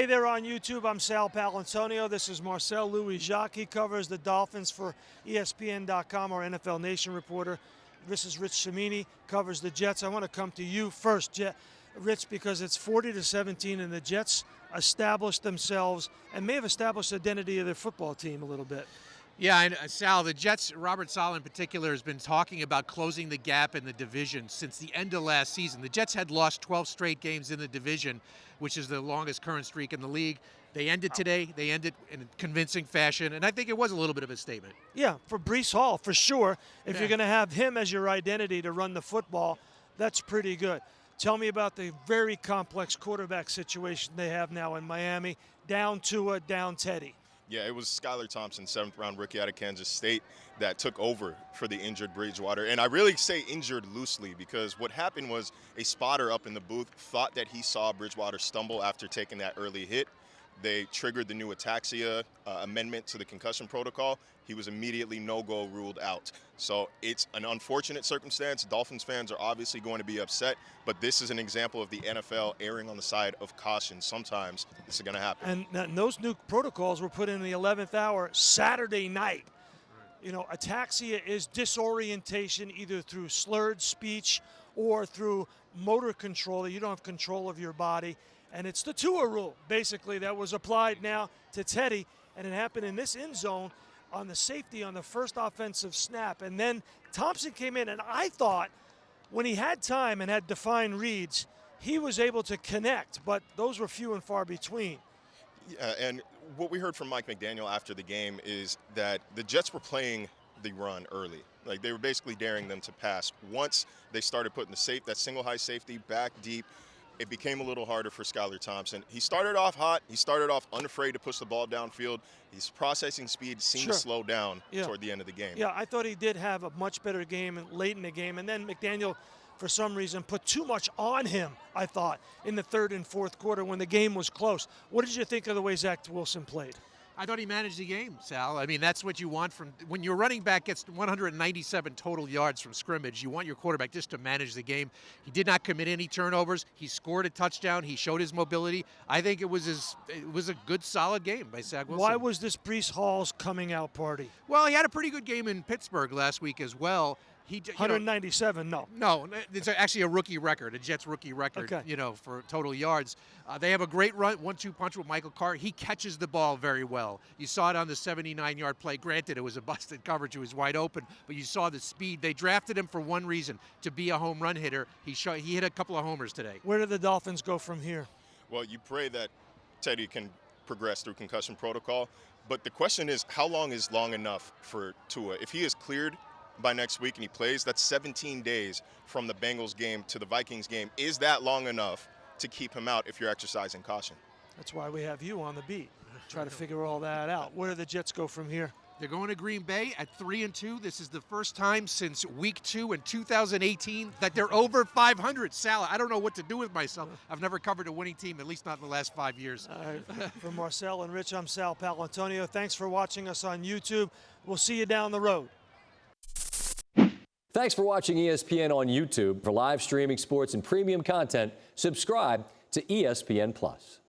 Hey there on YouTube, I'm Sal Paolantonio. This is Marcel Louis-Jacques. He covers the Dolphins for ESPN.com, our NFL Nation reporter. This is Rich Cimini, covers the Jets. I want to come to you first, Rich, because it's 40-17 and the Jets established themselves and may have established the identity of their football team a little bit. Yeah, and Sal, the Jets, Robert Saleh in particular, has been talking about closing the gap in the division since the end of last season. The Jets had lost 12 straight games in the division, which is the longest current streak in the league. They ended today. They ended in a convincing fashion, and I think it was a little bit of a statement. Yeah, for Breece Hall, for sure. If you're going to have him as your identity to run the football, that's pretty good. Tell me about the very complex quarterback situation they have now in Miami. Down Tua, down Teddy. Yeah, it was Skylar Thompson, 7th-round rookie out of Kansas State, that took over for the injured Bridgewater. And I really say injured loosely because what happened was a spotter up in the booth thought that he saw Bridgewater stumble after taking that early hit. They triggered the new ataxia amendment to the concussion protocol. He was immediately no-go ruled out. So it's an unfortunate circumstance. Dolphins fans are obviously going to be upset, but this is an example of the NFL erring on the side of caution. Sometimes this is going to happen. And those new protocols were put in the 11th hour Saturday night. You know, ataxia is disorientation either through slurred speech or through motor control, that you don't have control of your body. And it's the TUA rule, basically, that was applied now to Teddy, and it happened in this end zone on the safety on the first offensive snap. And then Thompson came in, and I thought when he had time and had defined reads, he was able to connect, but those were few and far between. Yeah, and what we heard from Mike McDaniel after the game is that the Jets were playing the run early. Like, they were basically daring them to pass. Once they started putting that single high safety back deep, it became a little harder for Skylar Thompson. He started off hot. He started off unafraid to push the ball downfield. His processing speed seemed to slow down toward the end of the game. Yeah, I thought he did have a much better game late in the game. And then McDaniel, for some reason, put too much on him, I thought, in the third and fourth quarter when the game was close. What did you think of the way Zach Wilson played? I thought he managed the game, Sal. I mean, that's what you want from when your running back gets 197 total yards from scrimmage. You want your quarterback just to manage the game. He did not commit any turnovers. He scored a touchdown. He showed his mobility. I think it was a good, solid game by Zach Wilson. Why was this Breece Hall's coming out party? Well, he had a pretty good game in Pittsburgh last week as well. 197, no. No, it's actually a rookie record, a Jets rookie record, for total yards. They have a great run, 1-2 punch with Michael Carr. He catches the ball very well. You saw it on the 79-yard play. Granted, it was a busted coverage. It was wide open, but you saw the speed. They drafted him for one reason, to be a home run hitter. He hit a couple of homers today. Where do the Dolphins go from here? Well, you pray that Teddy can progress through concussion protocol, but the question is, how long is long enough for Tua? If he is cleared by next week and he plays, that's 17 days from the Bengals game to the Vikings game. Is that long enough to keep him out if you're exercising caution? That's why we have you on the beat. Try to figure all that out. Where do the Jets go from here? They're going to Green Bay at 3-2. This is the first time since week 2 in 2018 that they're over 500. Sal, I don't know what to do with myself. I've never covered a winning team, at least not in the last 5 years. All right. For Marcel and Rich, I'm Sal Paolantonio. Thanks for watching us on YouTube. We'll see you down the road. Thanks for watching ESPN on YouTube. For live streaming sports and premium content, subscribe to ESPN+.